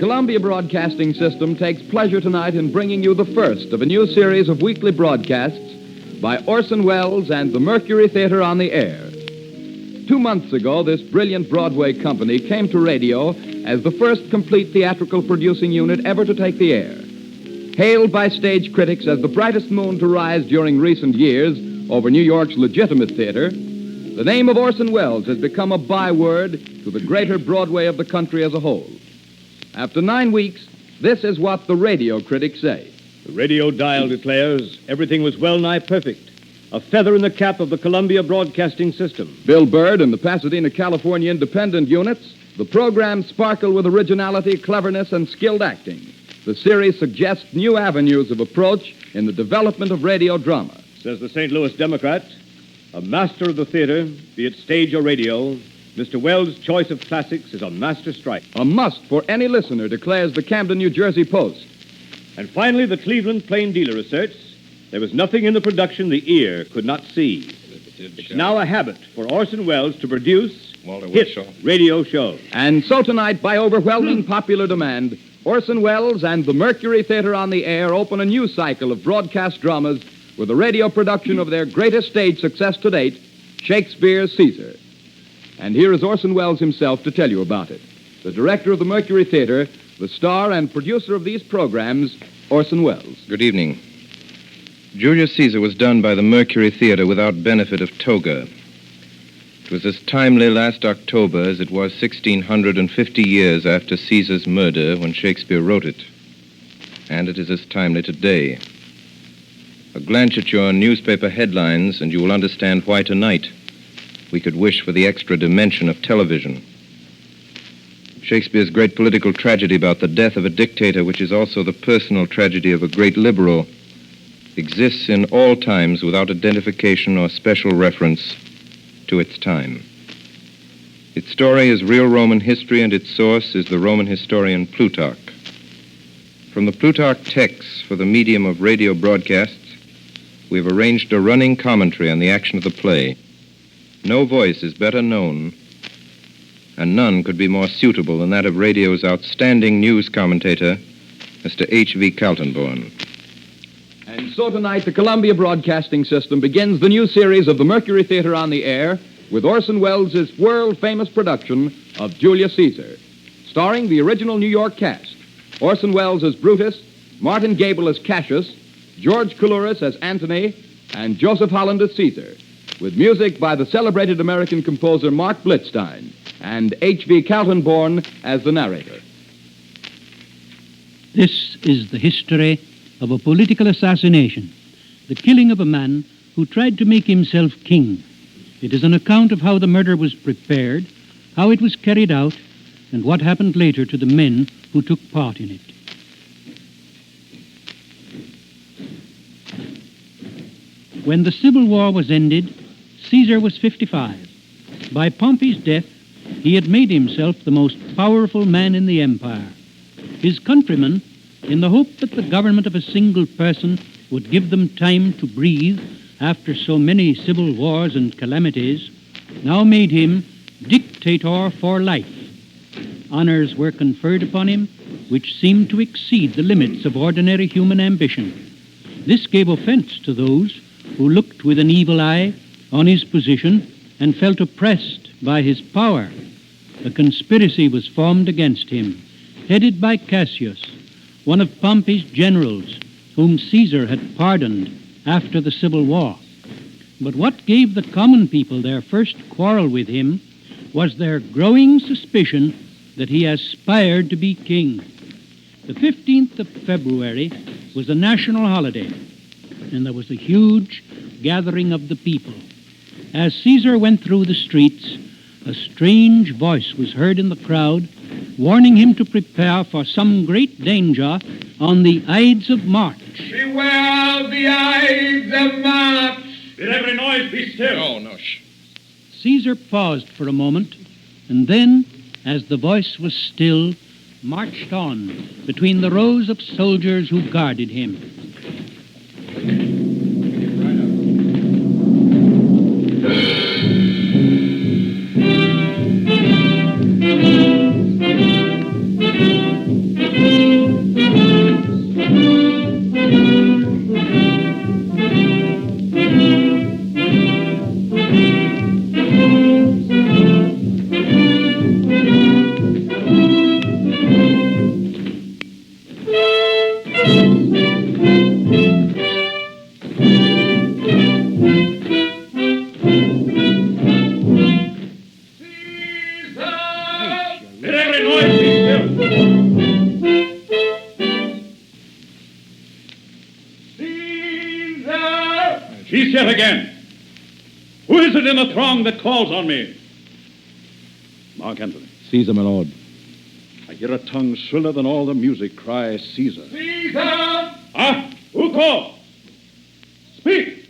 Columbia Broadcasting System takes pleasure tonight in bringing you the first of a new series of weekly broadcasts by Orson Welles and the Mercury Theater on the Air. 2 months ago, this brilliant Broadway company came to radio as the first complete theatrical producing unit ever to take the air. Hailed by stage critics as the brightest moon to rise during recent years over New York's legitimate theater, the name of Orson Welles has become a byword to the greater Broadway of the country as a whole. After 9 weeks, this is what the radio critics say. The radio dial declares everything was well-nigh perfect. A feather in the cap of the Columbia Broadcasting System. Bill Bird and the Pasadena, California independent units, the programs sparkle with originality, cleverness, and skilled acting. The series suggests new avenues of approach in the development of radio drama. Says the St. Louis Democrat, a master of the theater, be it stage or radio, Mr. Welles' choice of classics is a master strike. A must for any listener, declares the Camden, New Jersey Post. And finally, the Cleveland Plain Dealer asserts there was nothing in the production the ear could not see. It's now a habit for Orson Welles to produce hit radio shows. And so tonight, by overwhelming popular demand, Orson Welles and the Mercury Theater on the Air open a new cycle of broadcast dramas with a radio production of their greatest stage success to date, Shakespeare's Caesar. And here is Orson Welles himself to tell you about it. The director of the Mercury Theater, the star and producer of these programs, Orson Welles. Good evening. Julius Caesar was done by the Mercury Theater without benefit of toga. It was as timely last October as it was 1,650 years after Caesar's murder when Shakespeare wrote it. And it is as timely today. A glance at your newspaper headlines and you will understand why tonight we could wish for the extra dimension of television. Shakespeare's great political tragedy about the death of a dictator, which is also the personal tragedy of a great liberal, exists in all times without identification or special reference to its time. Its story is real Roman history, and its source is the Roman historian Plutarch. From the Plutarch texts for the medium of radio broadcasts, we have arranged a running commentary on the action of the play. No voice is better known, and none could be more suitable than that of radio's outstanding news commentator, Mr. H.V. Kaltenborn. And so tonight, the Columbia Broadcasting System begins the new series of the Mercury Theater on the Air with Orson Welles' world-famous production of Julius Caesar, starring the original New York cast, Orson Welles as Brutus, Martin Gable as Cassius, George Coulouris as Antony, and Joseph Holland as Caesar, with music by the celebrated American composer Mark Blitzstein and H.V. Kaltenborn as the narrator. This is the history of a political assassination, the killing of a man who tried to make himself king. It is an account of how the murder was prepared, how it was carried out, and what happened later to the men who took part in it. When the Civil War was ended, Caesar was 55. By Pompey's death, he had made himself the most powerful man in the empire. His countrymen, in the hope that the government of a single person would give them time to breathe after so many civil wars and calamities, now made him dictator for life. Honors were conferred upon him which seemed to exceed the limits of ordinary human ambition. This gave offense to those who looked with an evil eye on his position and felt oppressed by his power. A conspiracy was formed against him, headed by Cassius, one of Pompey's generals, whom Caesar had pardoned after the Civil War. But what gave the common people their first quarrel with him was their growing suspicion that he aspired to be king. The 15th of February was a national holiday, and there was a huge gathering of the people. As Caesar went through the streets, a strange voice was heard in the crowd, warning him to prepare for some great danger on the Ides of March. Beware the Ides of March! Let every noise be still. No, shh. Caesar paused for a moment, and then, as the voice was still, marched on between the rows of soldiers who guarded him. Let every noise be still. Caesar! She's yet again. Who is it in the throng that calls on me? Mark Antony. Caesar, my lord. I hear a tongue shriller than all the music cry Caesar. Caesar! Ah, who calls? Speak!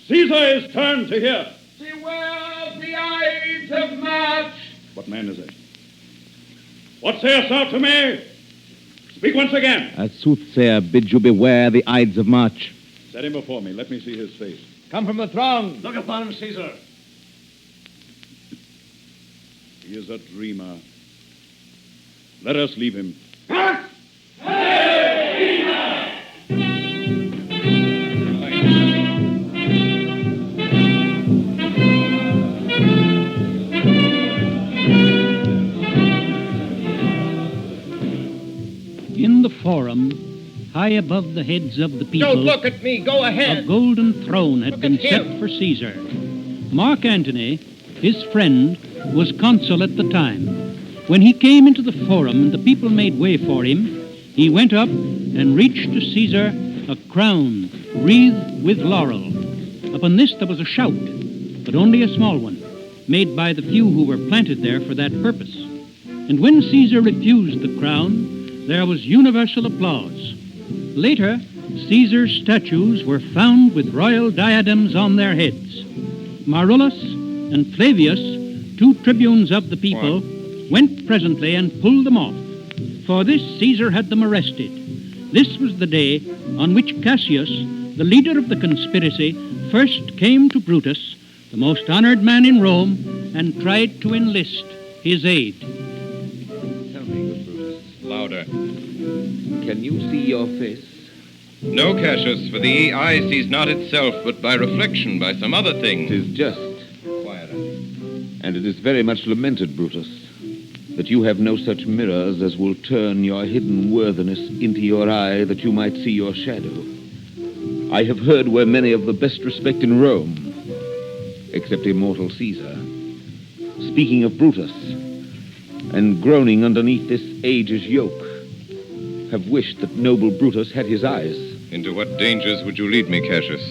Caesar is turned to hear. Beware the Ides of March! What man is it? What sayest thou to me? Speak once again. A soothsayer bids you beware the Ides of March. Set him before me. Let me see his face. Come from the throng. Look upon him, Caesar. He is a dreamer. Let us leave him. In the forum, high above the heads of the people, Don't look at me. Go ahead. a golden throne had Look been at him. set for Caesar. Mark Antony, his friend, was consul at the time. When he came into the forum and the people made way for him, he went up and reached to Caesar a crown wreathed with laurel. Upon this there was a shout, but only a small one, made by the few who were planted there for that purpose. And when Caesar refused the crown, there was universal applause. Later, Caesar's statues were found with royal diadems on their heads. Marullus and Flavius, two tribunes of the people, went presently and pulled them off. For this Caesar had them arrested. This was the day on which Cassius, the leader of the conspiracy, first came to Brutus, the most honored man in Rome, and tried to enlist his aid. Tell me, good Brutus. Louder. Can you see your face? No, Cassius, for the eye sees not itself, but by reflection, by some other thing. 'Tis just, Quieter. and it is very much lamented, Brutus, that you have no such mirrors as will turn your hidden worthiness into your eye that you might see your shadow. I have heard where many of the best respect in Rome, except immortal Caesar, speaking of Brutus, and groaning underneath this age's yoke, have wished that noble Brutus had his eyes. Into what dangers would you lead me, Cassius?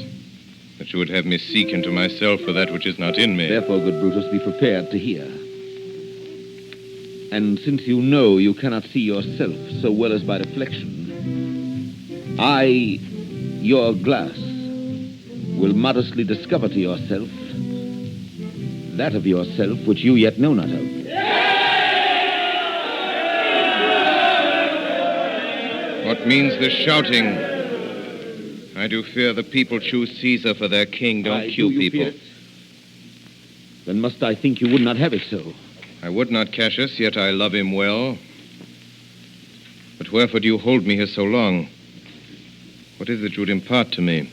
That you would have me seek into myself for that which is not in me. Therefore, good Brutus, be prepared to hear. And since you know you cannot see yourself so well as by reflection, I, your glass, will modestly discover to yourself that of yourself which you yet know not of. What means this shouting? I do fear the people choose Caesar for their king. Don't you people. Fear it? Then must I think you would not have it so. I would not, Cassius, yet I love him well. But wherefore do you hold me here so long? What is it you would impart to me?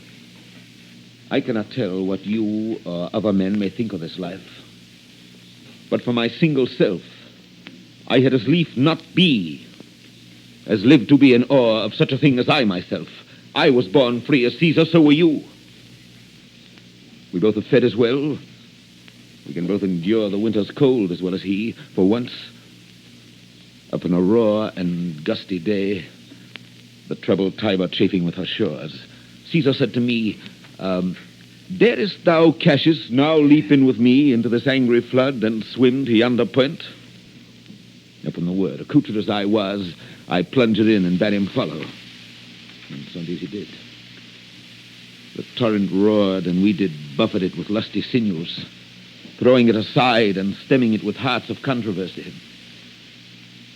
I cannot tell what you or other men may think of this life. But for my single self, I had as lief not be as live to be in awe of such a thing as I myself. I was born free as Caesar, so were you. We both have fed as well. We can both endure the winter's cold as well as he. For once, upon a raw and gusty day, the troubled Tiber chafing with her shores, Caesar said to me, darest thou, Cassius, now leap in with me into this angry flood and swim to yonder point? Upon the word, accoutred as I was, I plunged in and bade him follow. And so indeed he did. The torrent roared, and we did buffet it with lusty sinews, throwing it aside and stemming it with hearts of controversy.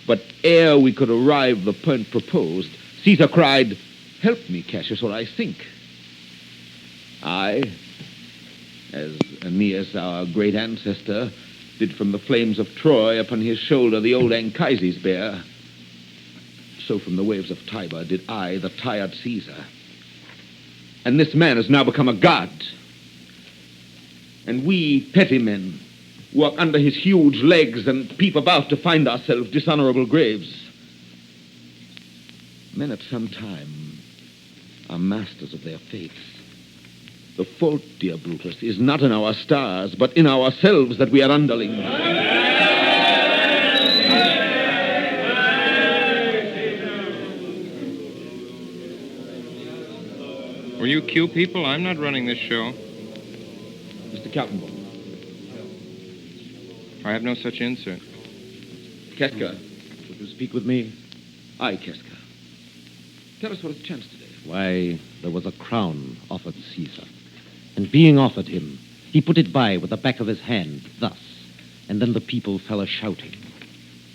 But ere we could arrive the point proposed, Caesar cried, help me, Cassius, or I sink. I, as Aeneas, our great ancestor, did from the flames of Troy upon his shoulder the old Anchises bear, so from the waves of Tiber did I, the tired Caesar. And this man has now become a god. And we petty men walk under his huge legs and peep about to find ourselves dishonorable graves. Men at some time are masters of their fates. The fault, dear Brutus, is not in our stars, but in ourselves that we are underlings. you cue people? I'm not running this show. Mr. Kaltenbaum. I have no such insert. Keska, would you speak with me? Aye, Keska. Tell us what has chanced today. Why, there was a crown offered Caesar. And being offered him, he put it by with the back of his hand, thus. And then the people fell a-shouting.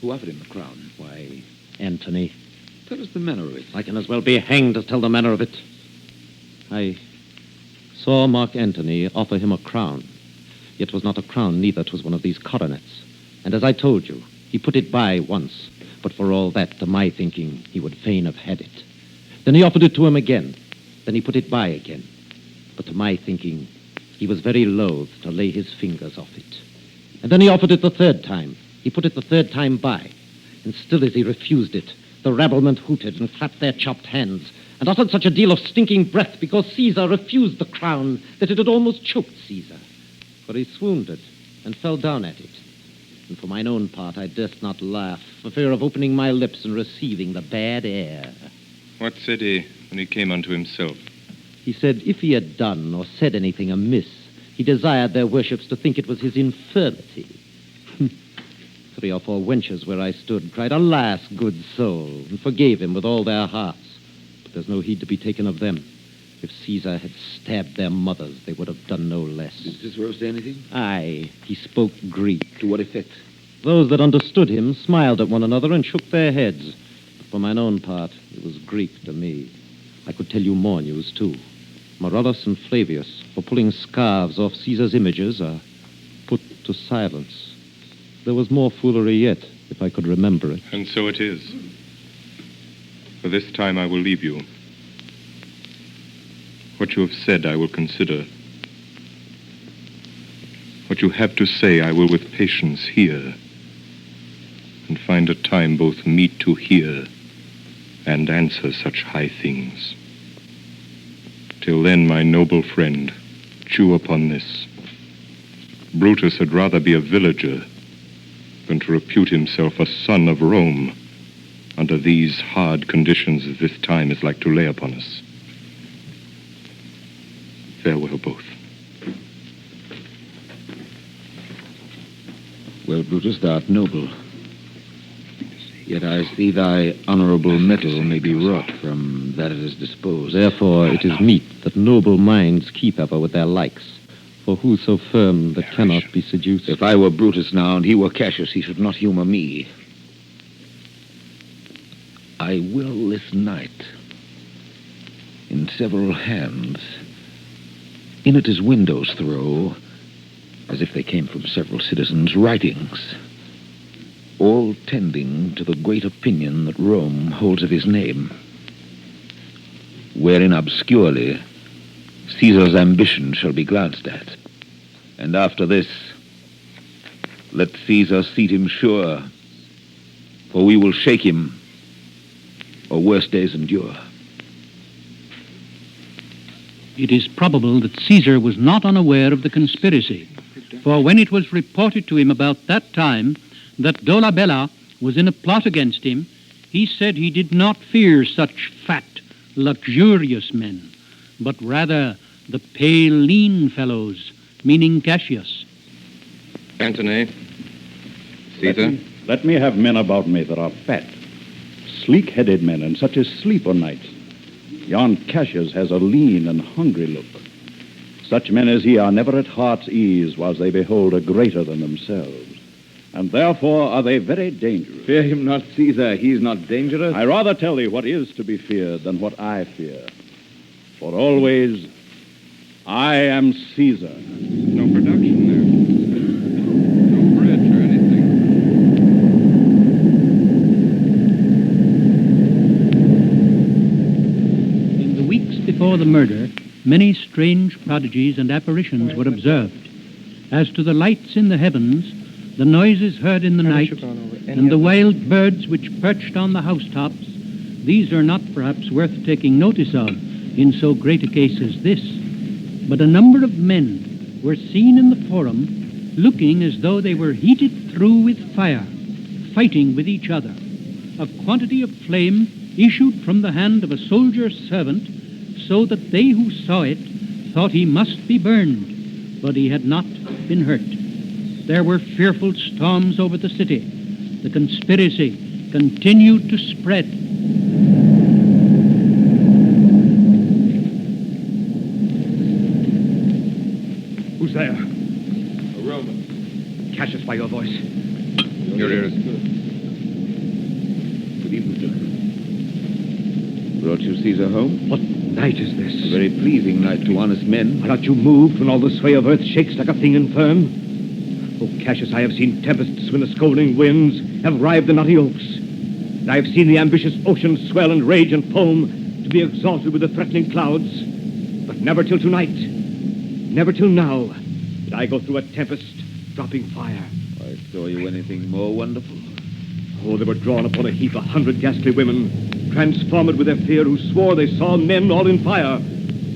Who offered him the crown? Why, Antony. Tell us the manner of it. I can as well be hanged as tell the manner of it. I saw Mark Antony offer him a crown. Yet 'twas not a crown, neither 'twas one of these coronets. And as I told you, he put it by once, but for all that, to my thinking, he would fain have had it. Then he offered it to him again. Then he put it by again. But to my thinking, he was very loath to lay his fingers off it. And then he offered it the third time. He put it the third time by. And still as he refused it, the rabblement hooted and clapped their chopped hands, and uttered such a deal of stinking breath because Caesar refused the crown that it had almost choked Caesar. For he swooned and fell down at it. And for mine own part, I durst not laugh, for fear of opening my lips and receiving the bad air. What said he when he came unto himself? He said if he had done or said anything amiss, he desired their worships to think it was his infirmity. 3 or 4 wenches where I stood cried, "Alas, good soul," and forgave him with all their hearts. But there's no heed to be taken of them. If Caesar had stabbed their mothers, they would have done no less. Did Cicero say anything? Aye, he spoke Greek. To what effect? Those that understood him smiled at one another and shook their heads. But for mine own part, it was Greek to me. I could tell you more news, too. Marullus and Flavius, for pulling scarves off Caesar's images, are put to silence. There was more foolery yet, if I could remember it. And so it is. For this time I will leave you. What you have said I will consider. What you have to say I will with patience hear, and find a time both meet to hear and answer such high things. Till then, my noble friend, chew upon this. Brutus had rather be a villager than to repute himself a son of Rome under these hard conditions as this time is like to lay upon us. Farewell, both. Well, Brutus, thou art noble. Yet I see thy honorable mettle may be wrought from that it is disposed. Therefore it is meet that noble minds keep ever with their likes. For who so firm that cannot be seduced? If I were Brutus now and he were Cassius, he should not humor me. I will this night, in several hands, in at his windows throw, as if they came from several citizens' writings, all tending to the great opinion that Rome holds of his name, wherein obscurely Caesar's ambition shall be glanced at. And after this, let Caesar seat him sure, for we will shake him, or worse days endure. It is probable that Caesar was not unaware of the conspiracy, for when it was reported to him about that time that Dolabella was in a plot against him, he said he did not fear such fat, luxurious men, but rather the pale, lean fellows, meaning Cassius. Antony, Caesar. Let me have men about me that are fat, sleek-headed men, and such as sleep o' nights. Yon Cassius has a lean and hungry look. Such men as he are never at heart's ease whilst they behold a greater than themselves. And therefore are they very dangerous. Fear him not, Caesar. He is not dangerous. I rather tell thee what is to be feared than what I fear. For always, I am Caesar. No production there. No bridge or anything. In the weeks before the murder, many strange prodigies and apparitions were observed. As to the lights in the heavens, the noises heard in the night, and the wild birds which perched on the housetops, these are not perhaps worth taking notice of in so great a case as this. But a number of men were seen in the forum, looking as though they were heated through with fire, fighting with each other. A quantity of flame issued from the hand of a soldier's servant, so that they who saw it thought he must be burned, but he had not been hurt. There were fearful storms over the city. The conspiracy continued to spread. Who's there? A Roman. Catch us by your voice. Your ears. Good evening, gentlemen. Brought you Caesar home? What night is this? A very pleasing night to honest men. Are not you moved when all the sway of earth shakes like a thing infirm? Oh, Cassius, I have seen tempests when the scolding winds have rived the knotty oaks. And I have seen the ambitious ocean swell and rage and foam to be exalted with the threatening clouds. But never till tonight, never till now, did I go through a tempest dropping fire. I saw you anything more wonderful. Oh, they were drawn upon a heap 100 ghastly women, transformed with their fear, who swore they saw men all in fire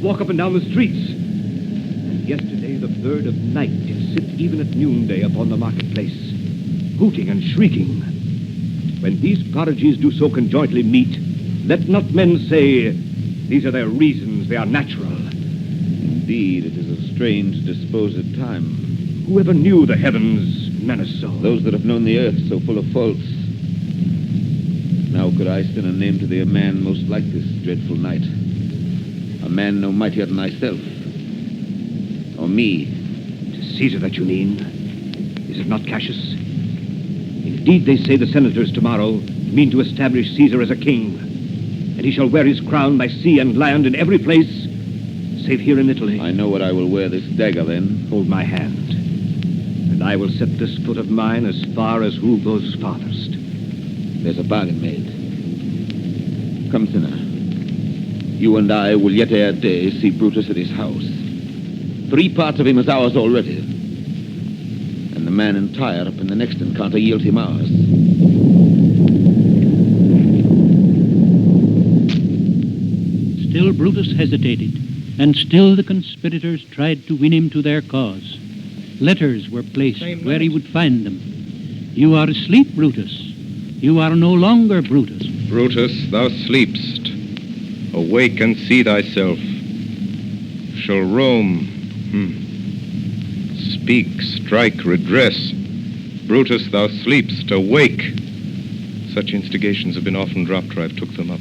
walk up and down the streets. And yesterday the bird of night did sit even at noonday upon the marketplace, hooting and shrieking. When these prodigies do so conjointly meet, let not men say, these are their reasons, they are natural. Indeed, it is a strange disposed time. Whoever knew the heavens menace so? Those that have known the earth so full of faults. Now could I send a name to thee a man most like this dreadful night. A man no mightier than thyself. Or me. 'Tis Caesar that you mean. Is it not, Cassius? Indeed, they say the senators tomorrow mean to establish Caesar as a king. And he shall wear his crown by sea and land in every place, save here in Italy. I know what I will wear this dagger then. Hold my hand, and I will set this foot of mine as far as who goes farthest. There's a bargain made. Come, sinner. You and I will yet ere day see Brutus at his house. 3 parts of him is ours already. And the man in Tyre up in the next encounter yields him ours. Still Brutus hesitated, and still the conspirators tried to win him to their cause. Letters were placed where he would find them. You are asleep, Brutus. You are no longer Brutus. Brutus, thou sleepst. Awake and see thyself. Shall Rome... Speak, strike, redress. Brutus, thou sleepst. Awake. Such instigations have been often dropped, or I've took them up.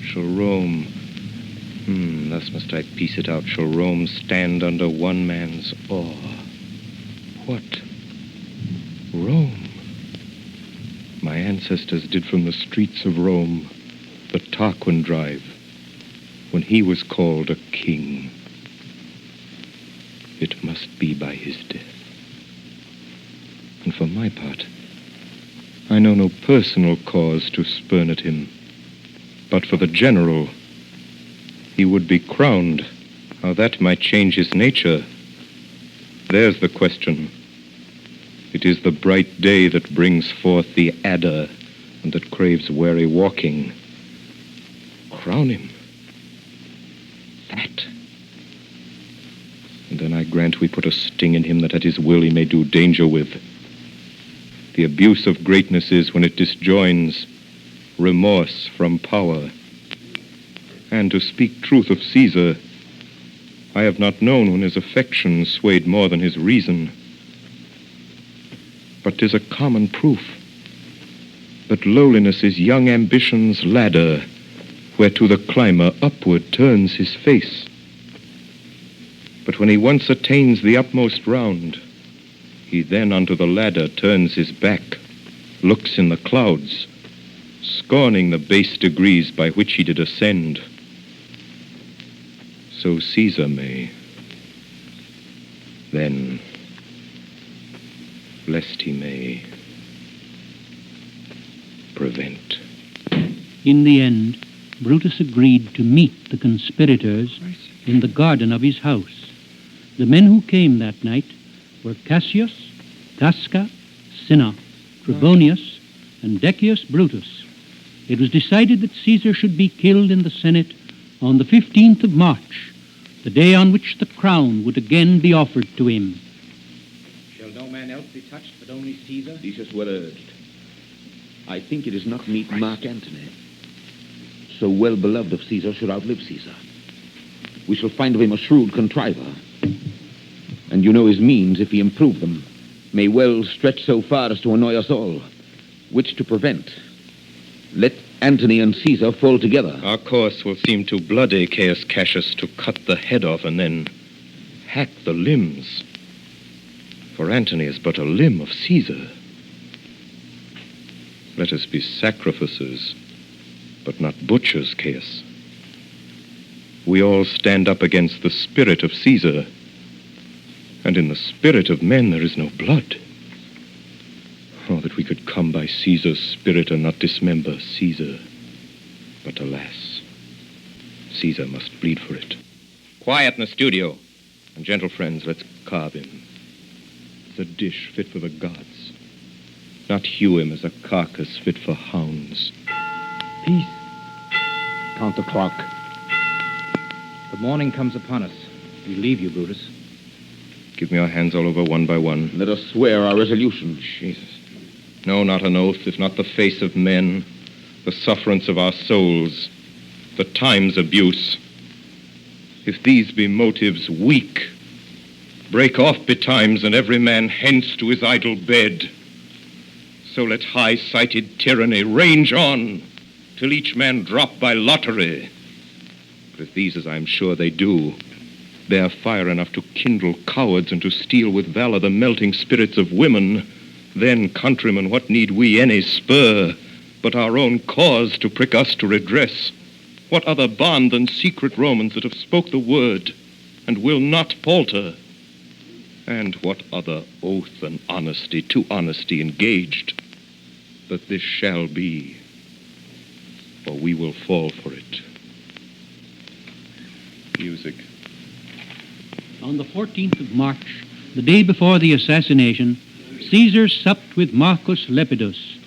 Shall Rome... thus must I piece it out. Shall Rome stand under one man's awe? What? Rome? My ancestors did from the streets of Rome the Tarquin drive, when he was called a king. It must be by his death. And for my part, I know no personal cause to spurn at him, but for the general, he would be crowned. How that might change his nature, there's the question. It is the bright day that brings forth the adder and that craves wary walking. Crown him. That. And then I grant we put a sting in him that at his will he may do danger with. The abuse of greatness is when it disjoins remorse from power. And to speak truth of Caesar, I have not known when his affections swayed more than his reason. But 'tis a common proof that lowliness is young ambition's ladder, whereto the climber upward turns his face. But when he once attains the upmost round, he then unto the ladder turns his back, looks in the clouds, scorning the base degrees by which he did ascend. So Caesar may. Then, lest he may prevent. In the end, Brutus agreed to meet the conspirators in the garden of his house. The men who came that night were Cassius, Casca, Cinna, Trebonius, and Decius Brutus. It was decided that Caesar should be killed in the Senate on the 15th of March, the day on which the crown would again be offered to him. Shall no man else be touched but only Caesar? Decius well urged. I think it is not meet Mark Antony, so well beloved of Caesar, should outlive Caesar. we shall find of him a shrewd contriver. And you know his means, if he improve them, may well stretch so far as to annoy us all. Which to prevent? Let Antony and Caesar fall together. Our course will seem too bloody, Caius Cassius, to cut the head off and then hack the limbs. For Antony is but a limb of Caesar. Let us be sacrificers, but not butchers, Caius. We all stand up against the spirit of Caesar, and in the spirit of men there is no blood. Oh, that we could come by Caesar's spirit and not dismember Caesar. But alas, Caesar must bleed for it. Quiet in the studio. And gentle friends, let's carve him. As a dish fit for the gods. Not hew him as a carcass fit for hounds. Peace. Count the clock. The morning comes upon us. We leave you, Brutus. Give me your hands all over one by one. Let us swear our resolution. Jesus. No, not an oath, if not the face of men, the sufferance of our souls, the time's abuse. If these be motives weak, break off betimes, and every man hence to his idle bed. So let high-sighted tyranny range on, till each man drop by lottery. But if these, as I am sure they do, bear fire enough to kindle cowards and to steal with valor the melting spirits of women, then, countrymen, what need we any spur but our own cause to prick us to redress? What other bond than secret Romans that have spoke the word and will not falter? And what other oath and honesty to honesty engaged? But this shall be, or we will fall for it. Music. On the 14th of March, the day before the assassination, Caesar supped with Marcus Lepidus,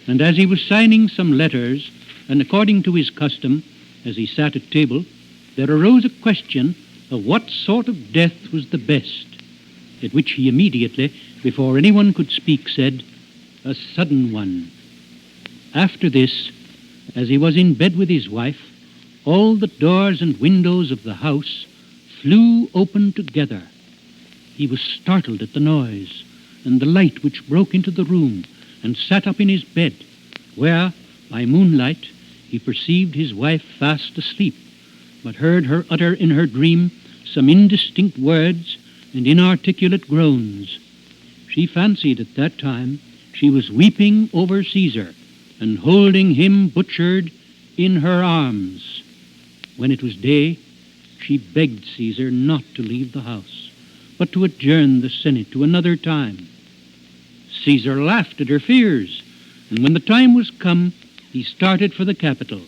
and as he was signing some letters, and according to his custom, as he sat at table, there arose a question of what sort of death was the best, at which he immediately, before anyone could speak, said, "A sudden one." After this, as he was in bed with his wife, all the doors and windows of the house flew open together. He was startled at the noise and the light which broke into the room, and sat up in his bed, where, by moonlight, he perceived his wife fast asleep, but heard her utter in her dream some indistinct words and inarticulate groans. She fancied at that time she was weeping over Caesar, and holding him butchered in her arms. When it was day, she begged Caesar not to leave the house, but to adjourn the Senate to another time. Caesar laughed at her fears, and when the time was come, he started for the capital.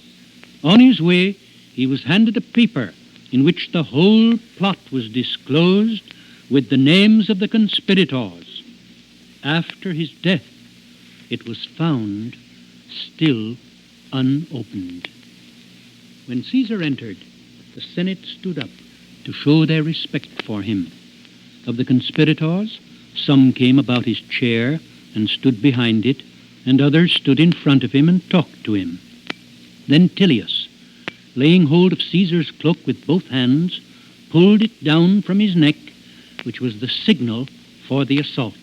On his way, he was handed a paper in which the whole plot was disclosed with the names of the conspirators. After his death, it was found still unopened. When Caesar entered, the Senate stood up to show their respect for him. Of the conspirators, some came about his chair and stood behind it, and others stood in front of him and talked to him. Then Tullius, laying hold of Caesar's cloak with both hands, pulled it down from his neck, which was the signal for the assault.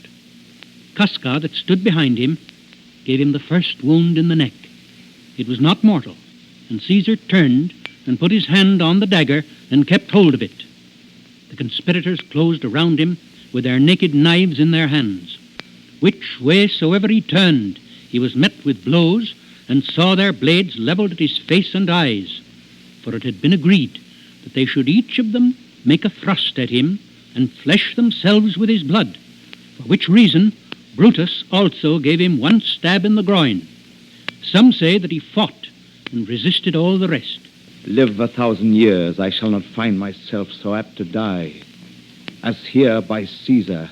Casca, that stood behind him, gave him the first wound in the neck. It was not mortal, and Caesar turned and put his hand on the dagger and kept hold of it. The conspirators closed around him with their naked knives in their hands. Which way soever he turned, he was met with blows, and saw their blades leveled at his face and eyes. For it had been agreed that they should each of them make a thrust at him, and flesh themselves with his blood, for which reason Brutus also gave him one stab in the groin. Some say that he fought and resisted all the rest. Live 1,000 years, I shall not find myself so apt to die as here by Caesar,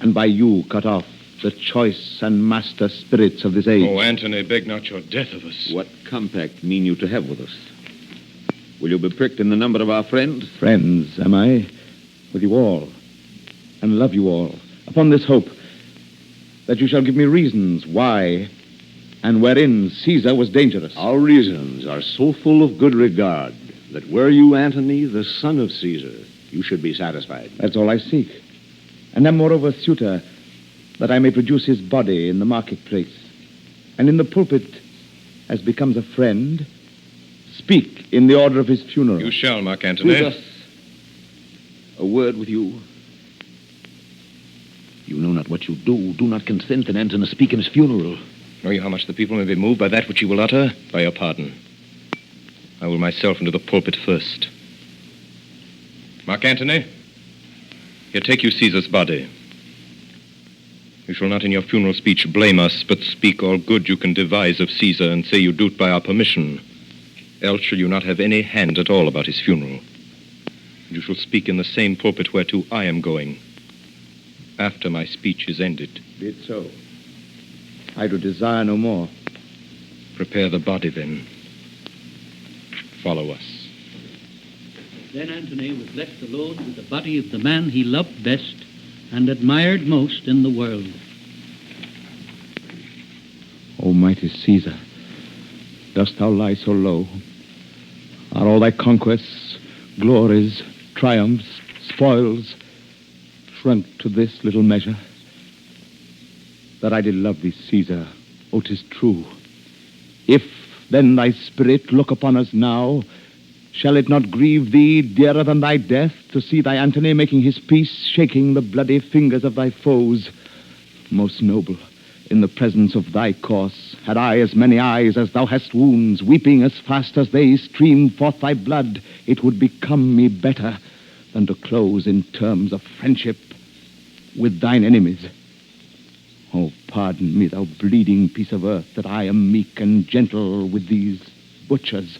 and by you cut off, the choice and master spirits of this age. Oh, Antony, beg not your death of us. What compact mean you to have with us? Will you be pricked in the number of our friends? Friends, am I? With you all, and love you all, upon this hope that you shall give me reasons why and wherein Caesar was dangerous. Our reasons are so full of good regard that were you Antony, the son of Caesar, you should be satisfied. That's all I seek. And am moreover suitor, that I may produce his body in the marketplace, and in the pulpit, as becomes a friend, speak in the order of his funeral. You shall, Mark Antony. Brutus, a word with you. You know not what you do. Do not consent that Antony speak in his funeral. Know you how much the people may be moved by that which you will utter? By your pardon. I will myself into the pulpit first. Mark Antony, here take you Caesar's body. You shall not in your funeral speech blame us, but speak all good you can devise of Caesar and say you do't by our permission. Else shall you not have any hand at all about his funeral. You shall speak in the same pulpit whereto I am going, after my speech is ended. Be it so. I do desire no more. Prepare the body, then. Follow us. Then Antony was left alone with the body of the man he loved best and admired most in the world. O mighty Caesar, dost thou lie so low? Are all thy conquests, glories, triumphs, spoils, shrunk to this little measure? That I did love thee, Caesar, O 'tis true. If then thy spirit look upon us now, shall it not grieve thee dearer than thy death to see thy Antony making his peace, shaking the bloody fingers of thy foes? Most noble, in the presence of thy corse, had I as many eyes as thou hast wounds, weeping as fast as they stream forth thy blood, it would become me better than to close in terms of friendship with thine enemies. Oh, pardon me, thou bleeding piece of earth, that I am meek and gentle with these butchers.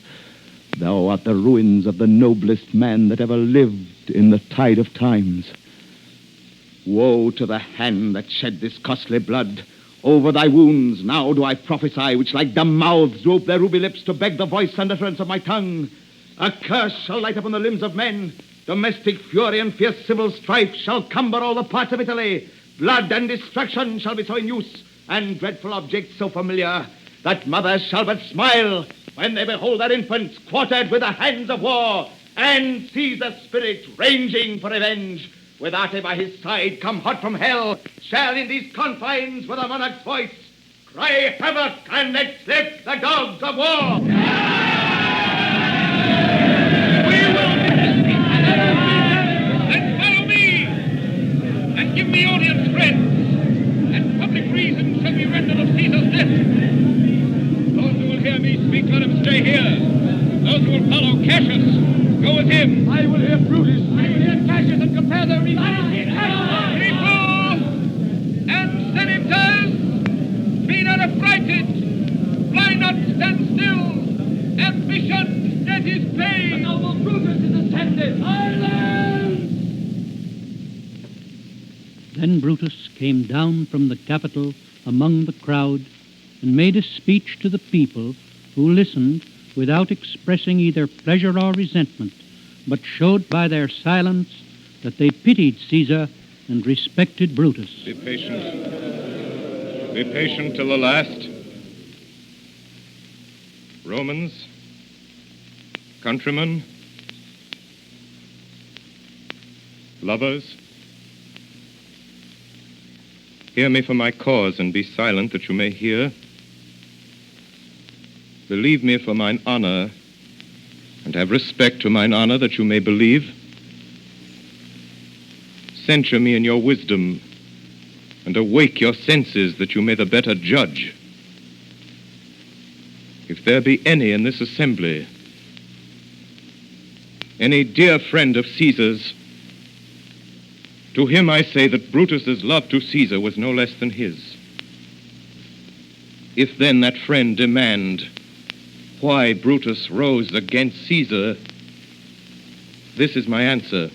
Thou art the ruins of the noblest man that ever lived in the tide of times. Woe to the hand that shed this costly blood. Over thy wounds now do I prophesy, which like dumb mouths do ope their ruby lips to beg the voice and utterance of my tongue. A curse shall light upon the limbs of men. Domestic fury and fierce civil strife shall cumber all the parts of Italy. Blood and destruction shall be so in use, and dreadful objects so familiar, that mothers shall but smile when they behold their infants quartered with the hands of war, and Caesar's spirit ranging for revenge, with Ate by his side come hot from hell, shall in these confines with a monarch's voice cry havoc and let slip the dogs of war. Then follow me, and give me audience, friends, and public reason shall be rendered of Caesar's death. Those who will hear me speak, let him stay here. Those who will follow Cassius, go with him. I will hear Brutus. I will hear Cassius and compare their reasons. People and senators, be not affrighted. Fly not, stand still. Ambition, that is pain. The noble Brutus is ascended. Silence! Then Brutus came down from the Capitol among the crowd and made a speech to the people, who listened without expressing either pleasure or resentment, but showed by their silence that they pitied Caesar and respected Brutus. Be patient. Be patient till the last. Romans, countrymen, lovers, hear me for my cause, and be silent that you may hear. Believe me for mine honor, and have respect to mine honor, that you may believe. Censure me in your wisdom, and awake your senses, that you may the better judge. If there be any in this assembly, any dear friend of Caesar's, to him I say that Brutus's love to Caesar was no less than his. If then that friend demand why Brutus rose against Caesar, this is my answer.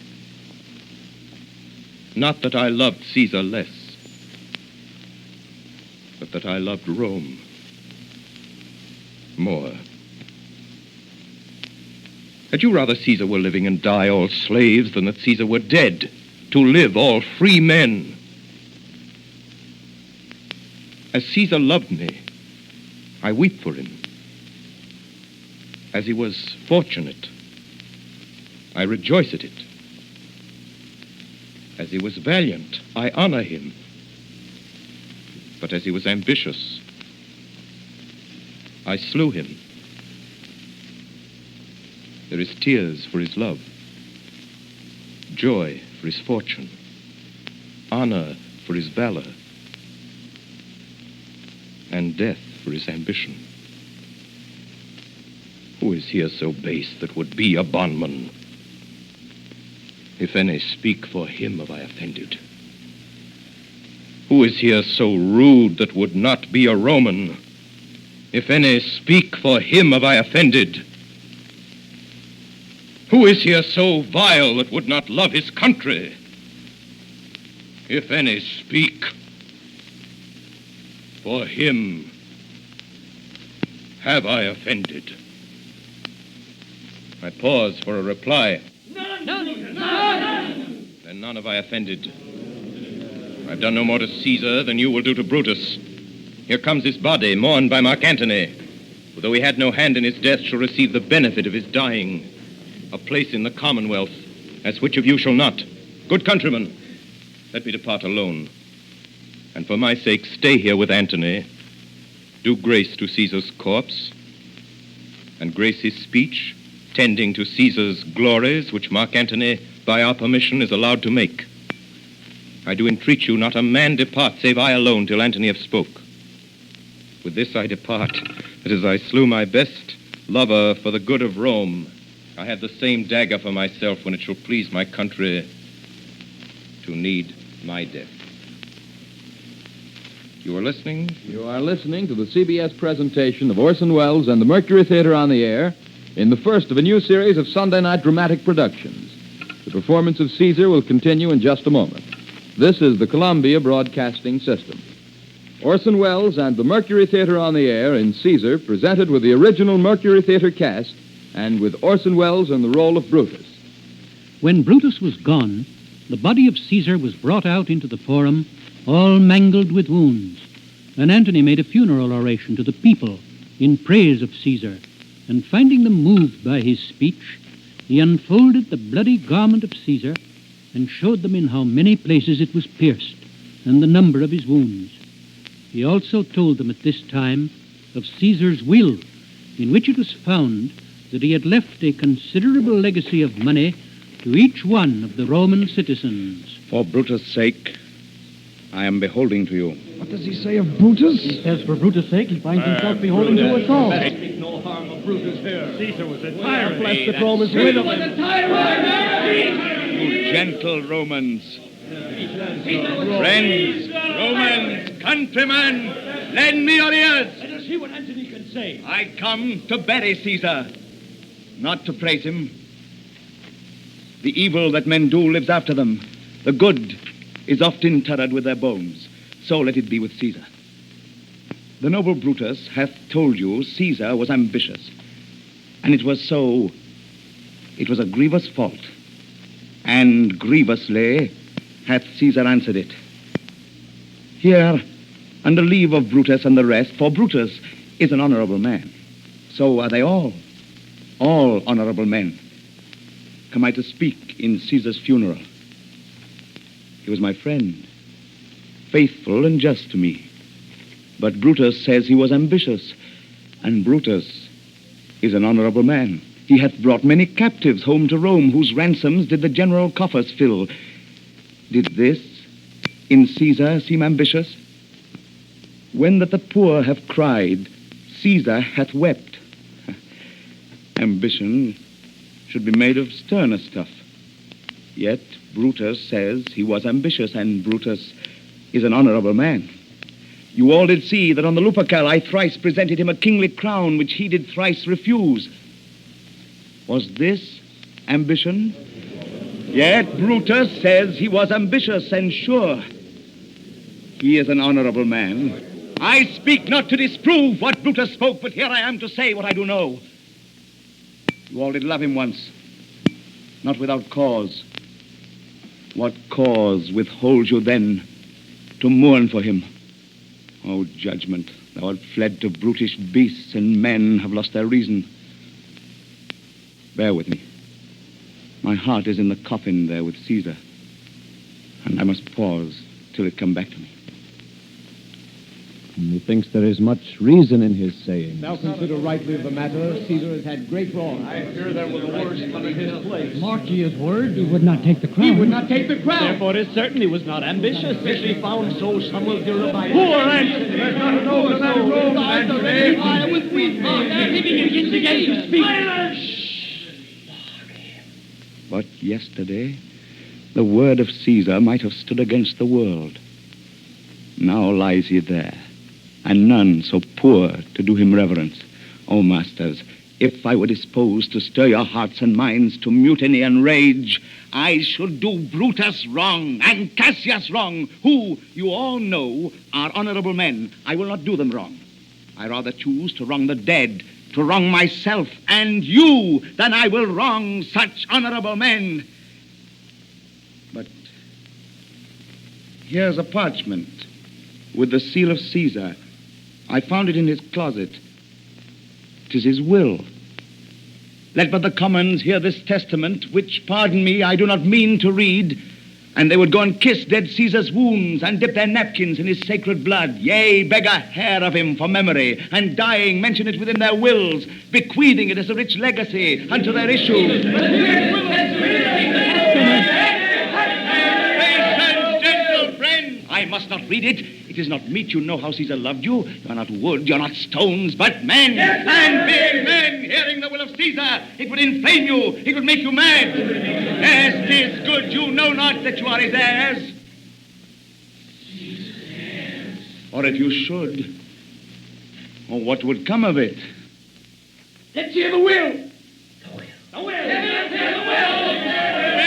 Not that I loved Caesar less, but that I loved Rome more. Had you rather Caesar were living and die all slaves than that Caesar were dead to live all free men? As Caesar loved me, I weep for him. As he was fortunate, I rejoice at it. As he was valiant, I honor him. But as he was ambitious, I slew him. There is tears for his love, joy for his fortune, honor for his valor, and death for his ambition. Who is here so base that would be a bondman? If any speak for him have I offended. Who is here so rude that would not be a Roman? If any speak for him have I offended. Who is here so vile that would not love his country? If any speak for him have I offended. I pause for a reply. Then none have I offended. I've done no more to Caesar than you will do to Brutus. Here comes his body, mourned by Mark Antony, who, though he had no hand in his death, shall receive the benefit of his dying, a place in the Commonwealth, as which of you shall not. Good countrymen, let me depart alone. And for my sake, stay here with Antony. Do grace to Caesar's corpse, and grace his speech, tending to Caesar's glories, which Mark Antony, by our permission, is allowed to make. I do entreat you, not a man depart, save I alone, till Antony have spoke. With this I depart, that as I slew my best lover for the good of Rome, I have the same dagger for myself when it shall please my country to need my death. You are listening? You are listening to the CBS presentation of Orson Welles and the Mercury Theater on the Air in the first of a new series of Sunday night dramatic productions. The performance of Caesar will continue in just a moment. This is the Columbia Broadcasting System. Orson Welles and the Mercury Theater on the Air in Caesar, presented with the original Mercury Theater cast and with Orson Welles in the role of Brutus. When Brutus was gone, the body of Caesar was brought out into the forum, all mangled with wounds, and Antony made a funeral oration to the people in praise of Caesar, and finding them moved by his speech, he unfolded the bloody garment of Caesar and showed them in how many places it was pierced, and the number of his wounds. He also told them at this time of Caesar's will, in which it was found that he had left a considerable legacy of money to each one of the Roman citizens. For Brutus' sake, I am beholding to you. What does he say of Brutus? He says for Brutus' sake, he finds himself beholding to us all. Speak no harm of Brutus here. Caesar was a tyrant. Bless the Romans rid of him. You gentle Romans. Friends, Romans, countrymen, lend me your ears. Let us hear what Antony can say. I come to bury Caesar, not to praise him. The evil that men do lives after them. The good is oft interred with their bones. So let it be with Caesar. The noble Brutus hath told you Caesar was ambitious. And it was so. It was a grievous fault. And grievously hath Caesar answered it. Here, under leave of Brutus and the rest, for Brutus is an honorable man. So are they all honorable men. Come I to speak in Caesar's funeral. He was my friend, faithful and just to me. But Brutus says he was ambitious, and Brutus is an honorable man. He hath brought many captives home to Rome, whose ransoms did the general coffers fill. Did this in Caesar seem ambitious? When that the poor have cried, Caesar hath wept. Ambition should be made of sterner stuff. Yet Brutus says he was ambitious, and Brutus is an honorable man. You all did see that on the Lupercal I thrice presented him a kingly crown, which he did thrice refuse. Was this ambition? Yet Brutus says he was ambitious, and sure, he is an honorable man. I speak not to disprove what Brutus spoke, but here I am to say what I do know. You all did love him once, not without cause. What cause withholds you then to mourn for him? O judgment, thou art fled to brutish beasts, and men have lost their reason. Bear with me. My heart is in the coffin there with Caesar. And I must pause till it come back to me. Methinks there is much reason in his saying. Now consider rightly of the matter. Caesar has had great wrong. I fear there were the worst under his place. Mark ye his word. He would not take the crown. He would not take the crown. Therefore, it certainly was not ambitious. If he found so, some will hear about it. Poor Antony! There's not an old man in Rome, Antony. Fire with wheat. Begins again to speak. But yesterday, the word of Caesar might have stood against the world. Now lies he there, and none so poor to do him reverence. O masters, if I were disposed to stir your hearts and minds to mutiny and rage, I should do Brutus wrong and Cassius wrong, who, you all know, are honorable men. I will not do them wrong. I rather choose to wrong the dead, to wrong myself and you, than I will wrong such honorable men. But here's a parchment with the seal of Caesar. I found it in his closet. 'Tis his will. Let but the commons hear this testament, which, pardon me, I do not mean to read, and they would go and kiss dead Caesar's wounds and dip their napkins in his sacred blood, yea, beg a hair of him for memory, and dying mention it within their wills, bequeathing it as a rich legacy unto their issue. I must not read it. It is not meet you know how Caesar loved you. You are not wood, you are not stones, but men. Yes, and being men, hearing the will of Caesar, it would inflame you, it would make you mad. Yes, 'tis good you know not that you are his heirs. Or if you should, oh, what would come of it? Let's hear the will. The will!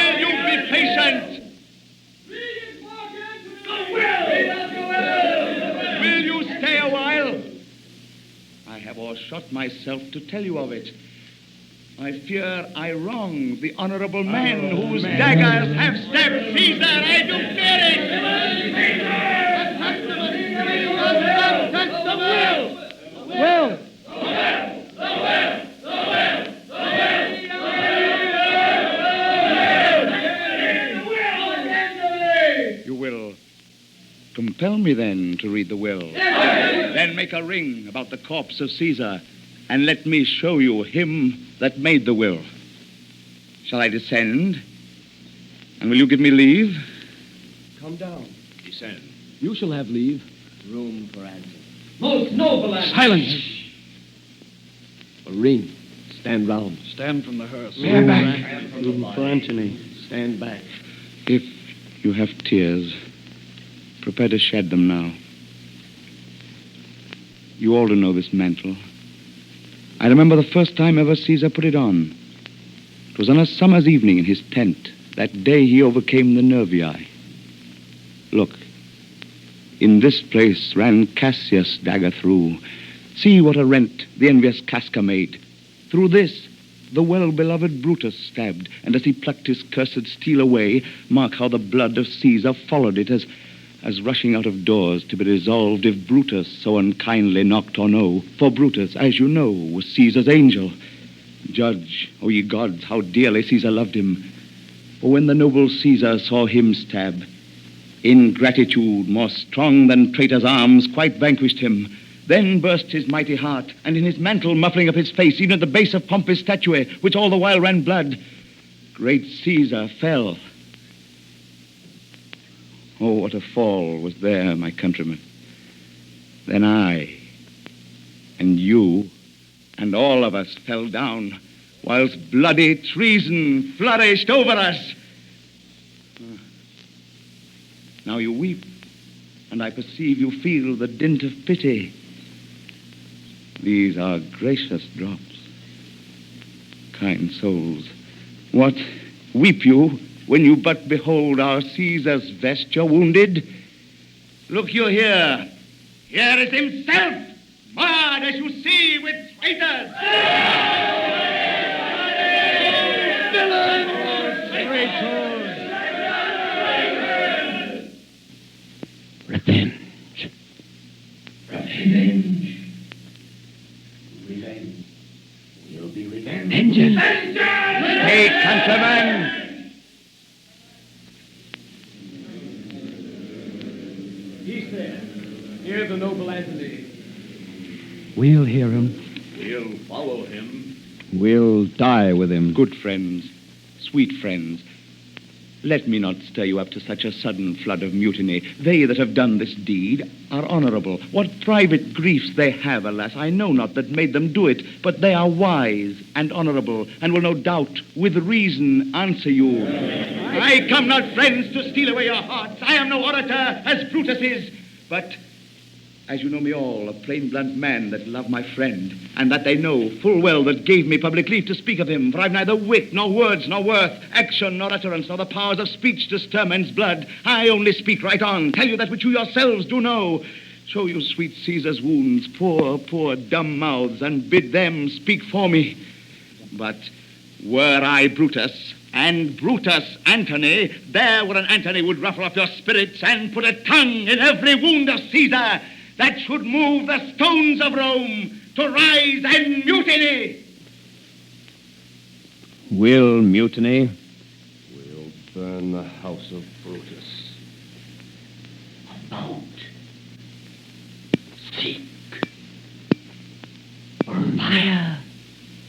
Will you be patient? Will you stay a while? I have o'ershot myself to tell you of it. I fear I wrong the honorable men whose daggers have stabbed Caesar. I do fear it. That's the will. Well. You will compel me then to read the will. Then make a ring about the corpse of Caesar, and let me show you him that made the will. Shall I descend? And will you give me leave? Come down. Descend. You shall have leave. Room for answer. Most noble Antony. Silence. Marine, stand round. Stand from the hearse. Stand back. Room for Antony. Stand back. If you have tears, prepare to shed them now. You all do know this mantle. I remember the first time ever Caesar put it on. It was on a summer's evening in his tent. That day he overcame the Nervii. Look, in this place ran Cassius' dagger through. See what a rent the envious Casca made. Through this, the well-beloved Brutus stabbed, and as he plucked his cursed steel away, mark how the blood of Caesar followed it as rushing out of doors to be resolved if Brutus so unkindly knocked or no. For Brutus, as you know, was Caesar's angel. Judge, O ye gods, how dearly Caesar loved him. For when the noble Caesar saw him stab, ingratitude, more strong than traitor's arms, quite vanquished him. Then burst his mighty heart, and in his mantle muffling up his face, even at the base of Pompey's statue, which all the while ran blood, great Caesar fell. Oh, what a fall was there, my countrymen. Then I, and you, and all of us fell down, whilst bloody treason flourished over us. Now you weep, and I perceive you feel the dint of pity. These are gracious drops. Kind souls, what, weep you when you but behold our Caesar's vesture wounded? Look you here. Here is himself, marred as you see with traitors. Revenge. Revenge. Revenge. Will be revenge. Vengeance. Vengeance! Hey, countryman! He's there. Hear the noble Anthony. We'll hear him. We'll follow him. We'll die with him. Good friends, sweet friends, let me not stir you up to such a sudden flood of mutiny. They that have done this deed are honorable. What private griefs they have, alas, I know not that made them do it, but they are wise and honorable, and will no doubt, with reason, answer you. I come not, friends, to steal away your hearts. I am no orator, as Brutus is, But, as you know me all, a plain blunt man that love my friend, and that they know full well that gave me public leave to speak of him, for I've neither wit, nor words, nor worth, action, nor utterance, nor the powers of speech to stir men's blood. I only speak right on, tell you that which you yourselves do know. Show you sweet Caesar's wounds, poor, poor dumb mouths, and bid them speak for me. But were I Brutus, and Brutus Antony, there where an Antony would ruffle up your spirits and put a tongue in every wound of Caesar, that should move the stones of Rome to rise and mutiny. We'll mutiny. We'll burn the house of Brutus. Mount. Seek. Fire.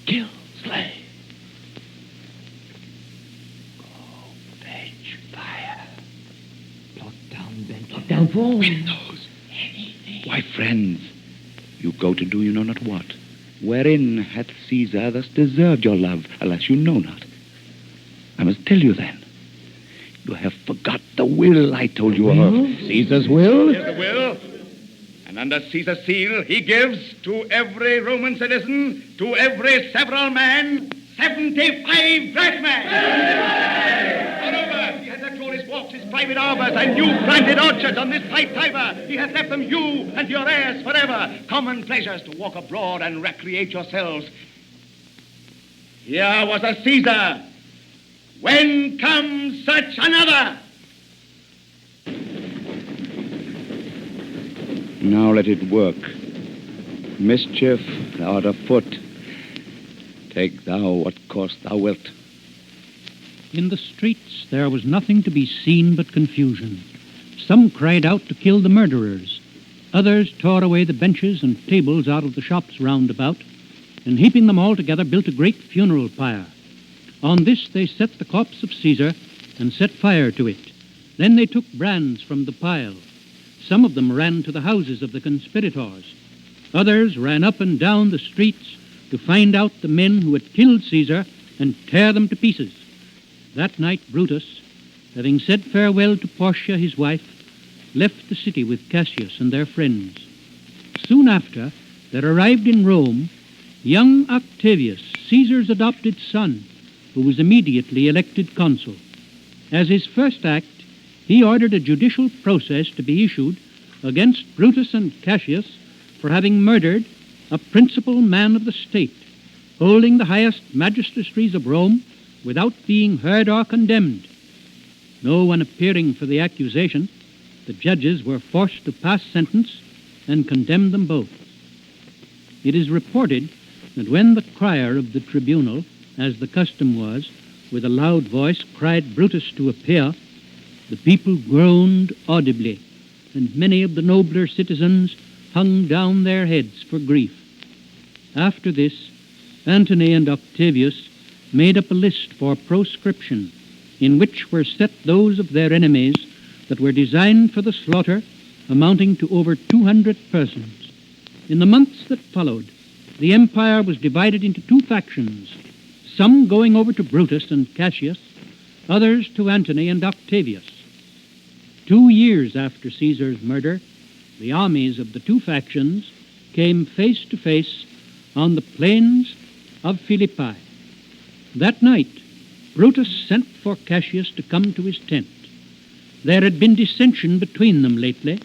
Kill. Slay. Go. Fetch. Fire. Plot down, then. Plot down. Fall. Windows. Why, friends, you go to do you know not what. Wherein hath Caesar thus deserved your love? Alas, you know not. I must tell you then. You have forgot the will I told you of. Caesar's will? Here's the will. And under Caesar's seal, he gives to every Roman citizen, to every several man, 75 drachmae. Moreover, he has left all his walks, his private arbors, and new planted orchards on this side Tiber. He has left them you and your heirs forever. Common pleasures to walk abroad and recreate yourselves. Here was a Caesar. When comes such another? Now let it work. Mischief, thou art afoot. Take thou what course thou wilt. In the streets there was nothing to be seen but confusion. Some cried out to kill the murderers. Others tore away the benches and tables out of the shops round about, and heaping them all together built a great funeral pyre. On this they set the corpse of Caesar and set fire to it. Then they took brands from the pile. Some of them ran to the houses of the conspirators. Others ran up and down the streets to find out the men who had killed Caesar and tear them to pieces. That night Brutus, having said farewell to Portia, his wife, left the city with Cassius and their friends. Soon after, there arrived in Rome young Octavius, Caesar's adopted son, who was immediately elected consul. As his first act, he ordered a judicial process to be issued against Brutus and Cassius for having murdered a principal man of the state, holding the highest magistracies of Rome without being heard or condemned. No one appearing for the accusation, the judges were forced to pass sentence and condemn them both. It is reported that when the crier of the tribunal, as the custom was, with a loud voice cried Brutus to appear, the people groaned audibly, and many of the nobler citizens hung down their heads for grief. After this, Antony and Octavius made up a list for proscription, in which were set those of their enemies that were designed for the slaughter, amounting to over 200 persons. In the months that followed, the empire was divided into two factions, some going over to Brutus and Cassius, others to Antony and Octavius. 2 years after Caesar's murder, the armies of the two factions came face to face on the plains of Philippi. That night, Brutus sent for Cassius to come to his tent. There had been dissension between them lately.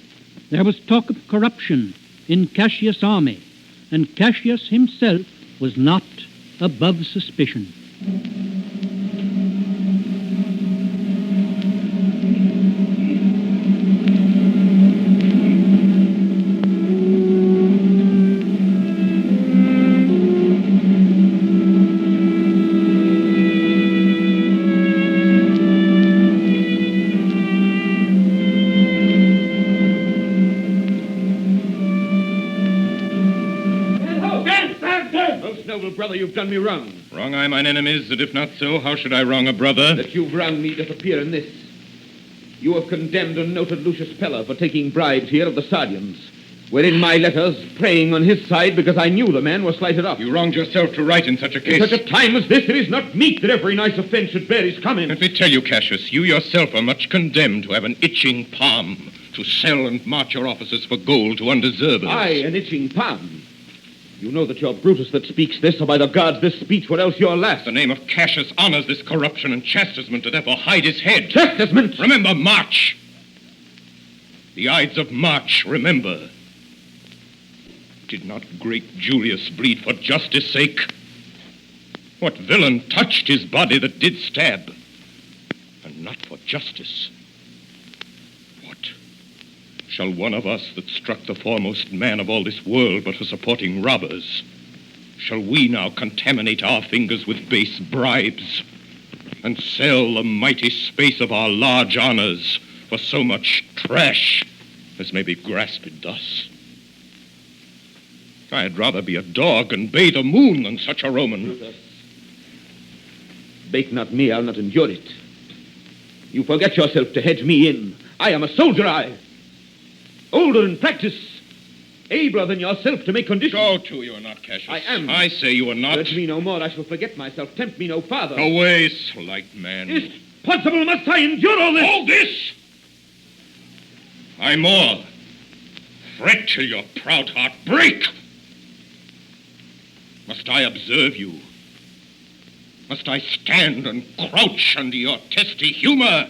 There was talk of corruption in Cassius' army, and Cassius himself was not above suspicion. Most noble brother, you've done me wrong. Wrong I mine enemies, and if not so, how should I wrong a brother? That you've wronged me doth appear in this. You have condemned and noted Lucius Peller for taking bribes here of the Sardians, wherein my letters praying on his side because I knew the man was slighted up. You wronged yourself to write in such a case. In such a time as this, it is not meet that every nice offense should bear his comment. Let me tell you, Cassius, you yourself are much condemned to have an itching palm, to sell and march your officers for gold to undeservers. Aye, an itching palm. You know that you're Brutus that speaks this, or by the gods this speech were else your last. The name of Cassius honors this corruption and chastisement to therefore hide his head. Chastisement? Remember March. The Ides of March, remember. Did not great Julius bleed for justice' sake? What villain touched his body that did stab? And not for justice. What? Shall one of us that struck the foremost man of all this world but for supporting robbers, shall we now contaminate our fingers with base bribes and sell the mighty space of our large honors for so much trash as may be grasped thus? I'd rather be a dog and bathe the moon than such a Roman. Brutus, bake not me, I'll not endure it. You forget yourself to hedge me in. I am a soldier, I. Older in practice, abler than yourself to make conditions. Go to, you are not, Cassius. I am. I say you are not. Urge me no more, I shall forget myself. Tempt me no farther. Away, slight man. Is possible, must I endure all this? All this? I more. Fret till your proud heart break. Must I observe you? Must I stand and crouch under your testy humor?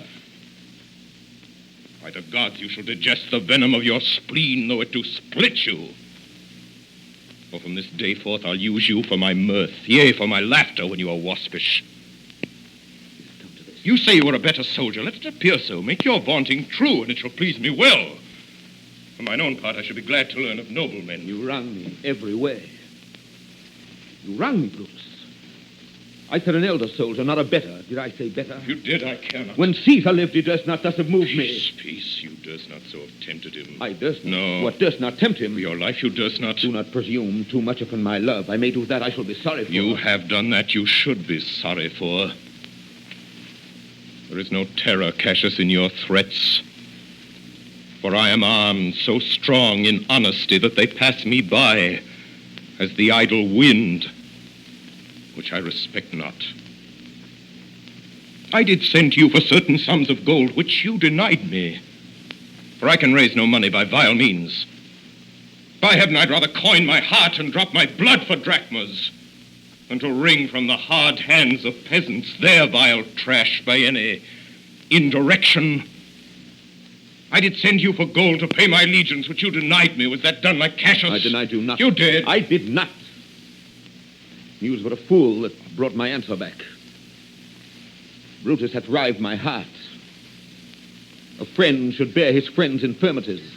By the gods, you shall digest the venom of your spleen, though it do split you. For from this day forth I'll use you for my mirth, yea, for my laughter when you are waspish. You say you are a better soldier. Let it appear so. Make your vaunting true, and it shall please me well. For mine own part, I should be glad to learn of noblemen. You wrong me every way. You wrong me, Brutus. I said an elder soldier, not a better. Did I say better? If you did, I cannot. When Caesar lived, he durst not thus have moved Peace, me. peace. You durst not so have tempted him. I durst not. No. What durst not tempt him? For your life, you durst not. Do not presume too much upon my love. I may do that I shall be sorry for. You have done that you should be sorry for. There is no terror, Cassius, in your threats. For I am armed so strong in honesty that they pass me by as the idle wind, which I respect not. I did send to you for certain sums of gold, which you denied me. For I can raise no money by vile means. By heaven, I'd rather coin my heart and drop my blood for drachmas than to wring from the hard hands of peasants their vile trash by any indirection. I did send you for gold to pay my legions, which you denied me. Was that done like Cassius? I denied you not. You did. I did not. You was but a fool that brought my answer back. Brutus hath rived my heart. A friend should bear his friend's infirmities.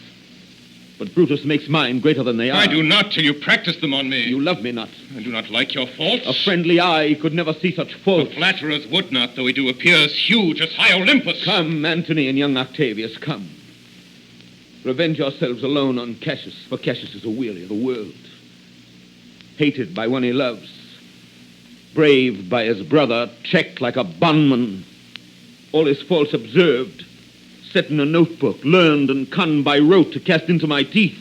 But Brutus makes mine greater than they are. I do not till you practice them on me. You love me not. I do not like your faults. A friendly eye could never see such faults. The flatterers would not, though he do appear as huge as high Olympus. Come, Antony and young Octavius, come. Revenge yourselves alone on Cassius, for Cassius is a weary of the world. Hated by one he loves. Brave by his brother, checked like a bondman. All his faults observed. Set in a notebook, learned and conned by rote to cast into my teeth.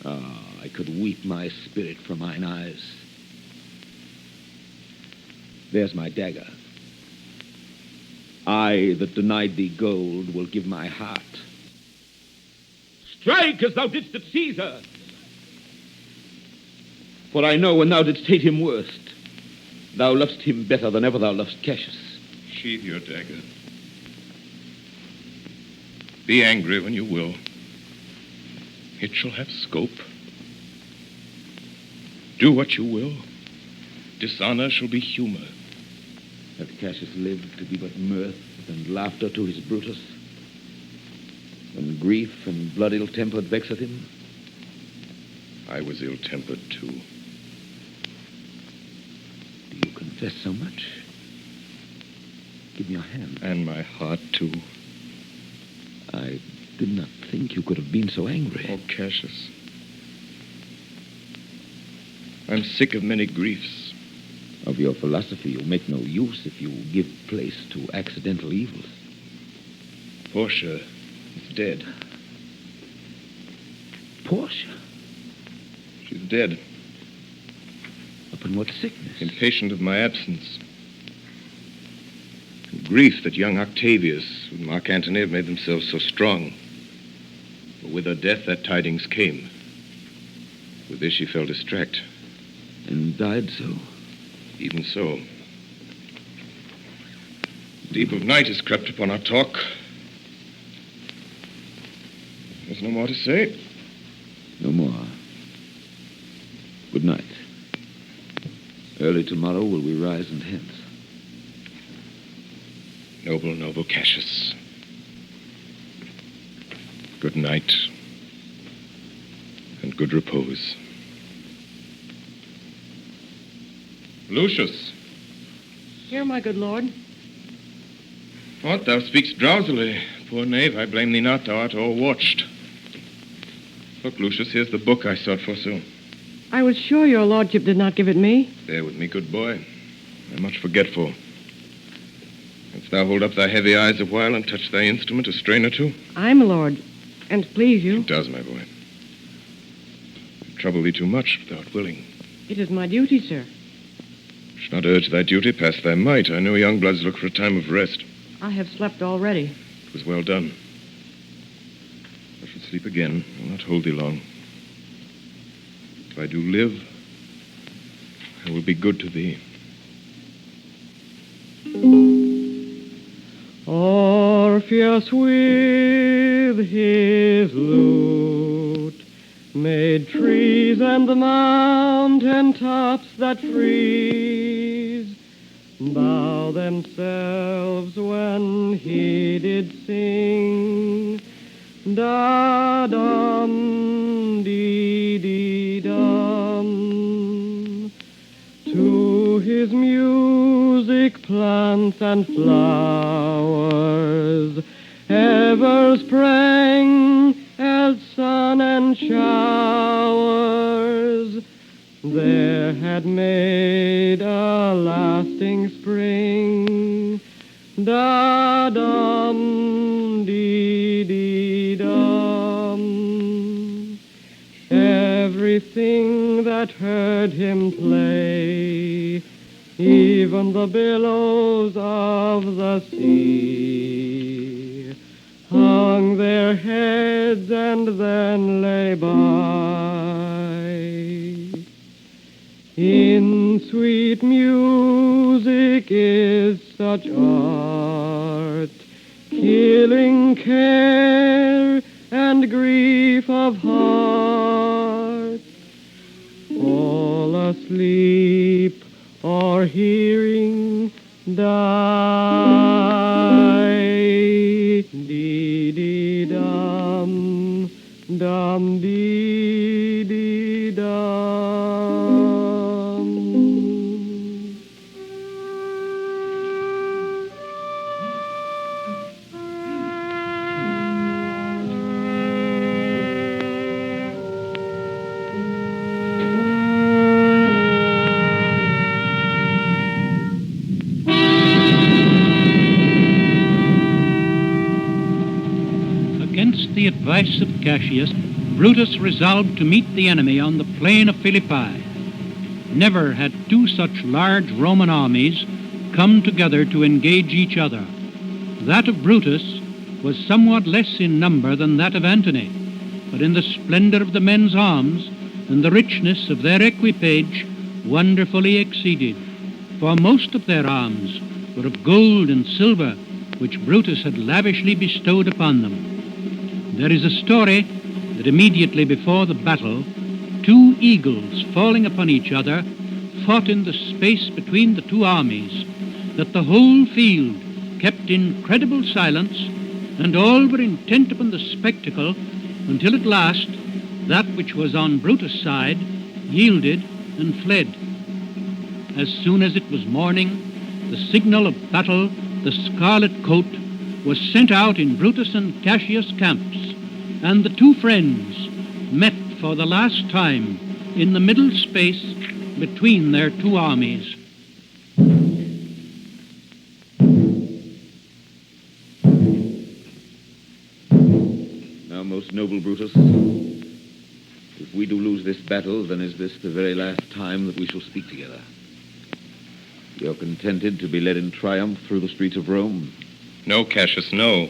Ah, I could weep my spirit from mine eyes. There's my dagger. I that denied thee gold will give my heart. Strike as thou didst at Caesar. For I know when thou didst hate him worst, thou lovest him better than ever thou lovest Cassius. Sheathe your dagger. Be angry when you will. It shall have scope. Do what you will. Dishonor shall be humor. Hath Cassius lived to be but mirth and laughter to his Brutus? When grief and blood ill-tempered vexeth him? I was ill-tempered, too. Do you confess so much? Give me your hand. And my heart, too. I did not think you could have been so angry. Oh, Cassius. I'm sick of many griefs. Of your philosophy you'll make no use if you give place to accidental evils. Portia is dead. Portia? She's dead. Upon what sickness? Impatient of my absence. Grief that young Octavius and Mark Antony have made themselves so strong. But with her death, that tidings came. With this, she fell distract. And died so? Even so. Deep of night has crept upon our talk. There's no more to say. No more. Good night. Early tomorrow will we rise and hence. Noble Cassius. Good night. And good repose. Lucius. Here, my good lord. What, thou speakst drowsily. Poor knave, I blame thee not. Thou art o'erwatched. Look, Lucius, here's the book I sought for so. I was sure your lordship did not give it me. Bear with me, good boy. I'm much forgetful. Canst thou hold up thy heavy eyes a while and touch thy instrument a strain or two? Aye, my lord. And please you. It does, my boy. I trouble thee too much, if thou art willing. It is my duty, sir. Should not urge thy duty past thy might. I know young bloods look for a time of rest. I have slept already. It was well done. I shall sleep again. I will not hold thee long. If I do live, I will be good to thee. Orpheus with his lute made trees and the mountain tops that freeze bow themselves when he did sing. Da-dum, dee-dee-dum. To his music plants and flowers ever sprang as sun and showers. There had made a lasting spring. Da-dum, dee-dee-dum. Everything that heard him play, even the billows of the sea, hung their heads and then lay by. In sweet music is such art, killing care and grief of heart. All asleep or hearing die. Dee-dee-dum, dum-dee-dee-dum. Against the advice of Cassius, Brutus resolved to meet the enemy on the plain of Philippi. Never had two such large Roman armies come together to engage each other. That of Brutus was somewhat less in number than that of Antony, but in the splendor of the men's arms and the richness of their equipage wonderfully exceeded, for most of their arms were of gold and silver, which Brutus had lavishly bestowed upon them. There is a story that immediately before the battle, two eagles falling upon each other fought in the space between the two armies, that the whole field kept incredible silence, and all were intent upon the spectacle, until at last that which was on Brutus' side yielded and fled. As soon as it was morning, the signal of battle, the scarlet coat, was sent out in Brutus and Cassius' camps, and the two friends met for the last time in the middle space between their two armies. Now, most noble Brutus, if we do lose this battle, then is this the very last time that we shall speak together? You're contented to be led in triumph through the streets of Rome? No, Cassius, no.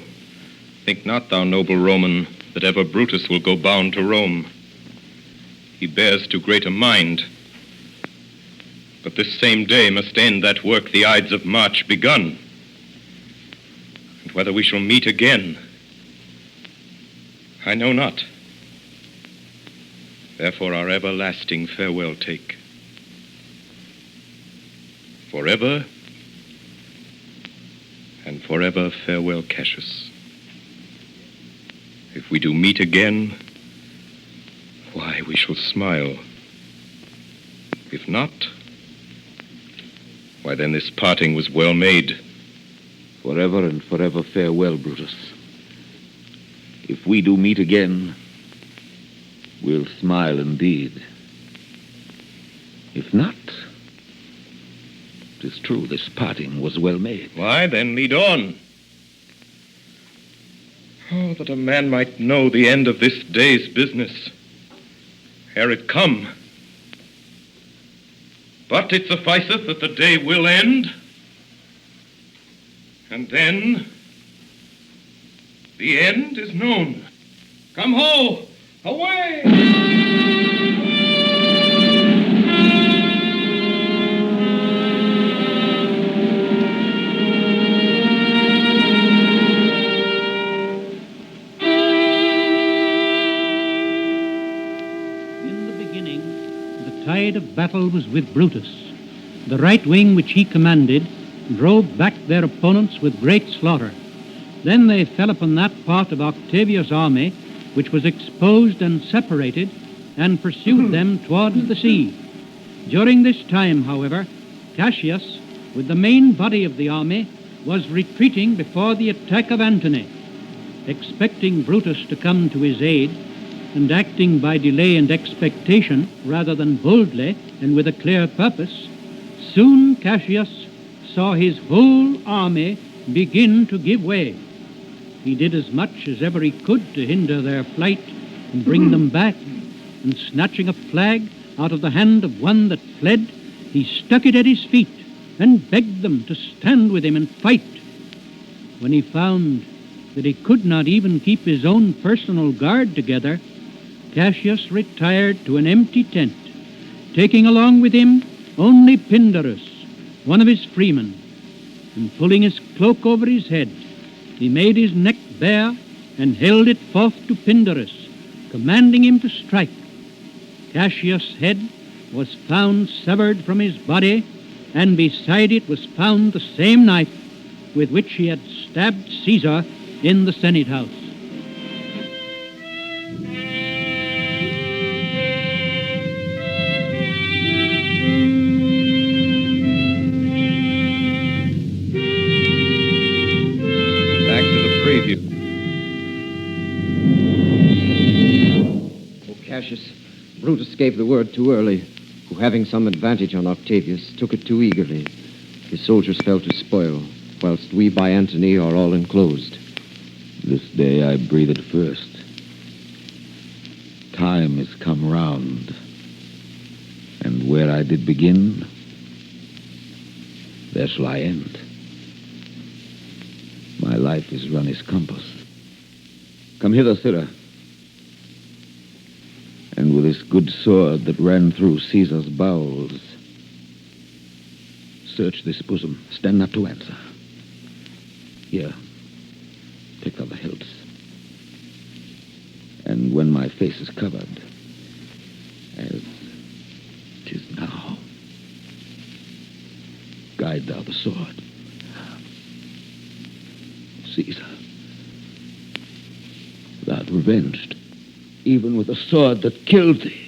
Think not, thou noble Roman, that ever Brutus will go bound to Rome. He bears too great a mind. But this same day must end that work the Ides of March begun. And whether we shall meet again, I know not. Therefore our everlasting farewell take. Forever and forever farewell, Cassius. If we do meet again, why, we shall smile. If not, why, then this parting was well made. Forever and forever farewell, Brutus. If we do meet again, we'll smile indeed. If not, 'tis true this parting was well made. Why, then lead on. Oh, that a man might know the end of this day's business ere it come. But it sufficeth that the day will end, and then the end is known. Come ho! Away! The tide of battle was with Brutus. The right wing which he commanded drove back their opponents with great slaughter. Then they fell upon that part of Octavius' army which was exposed and separated, and pursued them towards the sea. During this time, however, Cassius, with the main body of the army, was retreating before the attack of Antony. Expecting Brutus to come to his aid, and acting by delay and expectation rather than boldly and with a clear purpose, soon Cassius saw his whole army begin to give way. He did as much as ever he could to hinder their flight and bring them back, and snatching a flag out of the hand of one that fled, he stuck it at his feet and begged them to stand with him and fight. When he found that he could not even keep his own personal guard together, Cassius retired to an empty tent, taking along with him only Pindarus, one of his freemen, and pulling his cloak over his head, he made his neck bare and held it forth to Pindarus, commanding him to strike. Cassius' head was found severed from his body, and beside it was found the same knife with which he had stabbed Caesar in the Senate house. Back to the preview. Oh, Cassius, Brutus gave the word too early, who, having some advantage on Octavius, took it too eagerly. His soldiers fell to spoil, whilst we by Antony are all enclosed. This day I breathed first. Time is come round, and where I did begin, there shall I end. My life is run its compass. Come hither, sirrah. And with this good sword that ran through Caesar's bowels, search this bosom. Stand not to answer. Here, pick up the hilts. And when my face is covered, as 'tis now, guide thou the sword. Caesar, thou art revenged, even with a sword that killed thee.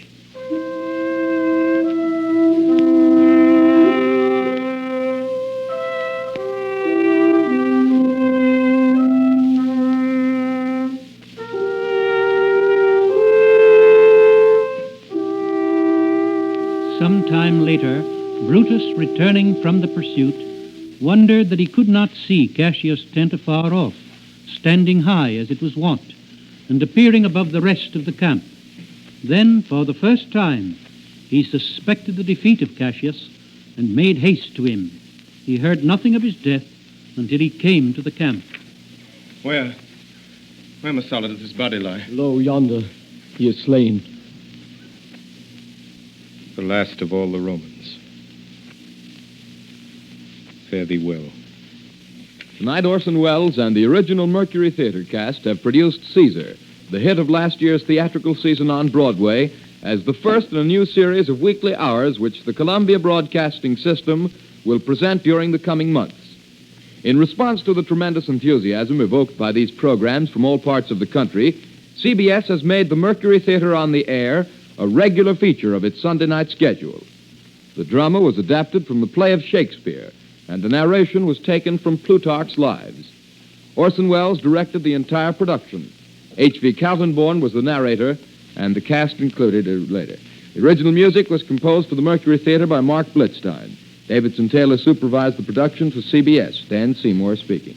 some time later, Brutus, returning from the pursuit, wondered that he could not see Cassius' tent afar off, standing high as it was wont, and appearing above the rest of the camp. Then, for the first time, he suspected the defeat of Cassius and made haste to him. He heard nothing of his death until he came to the camp. Where Messala does his body lie? Lo, yonder. He is slain. The last of all the Romans. Fare thee well. Tonight, Orson Welles and the original Mercury Theater cast have produced Caesar, the hit of last year's theatrical season on Broadway, as the first in a new series of weekly hours which the Columbia Broadcasting System will present during the coming months. In response to the tremendous enthusiasm evoked by these programs from all parts of the country, CBS has made the Mercury Theater on the Air a regular feature of its Sunday night schedule. The drama was adapted from the play of Shakespeare, and the narration was taken from Plutarch's Lives. Orson Welles directed the entire production. H.V. Kaltenborn was the narrator, and the cast included later. The original music was composed for the Mercury Theater by Mark Blitzstein. Davidson Taylor supervised the production for CBS. Dan Seymour speaking.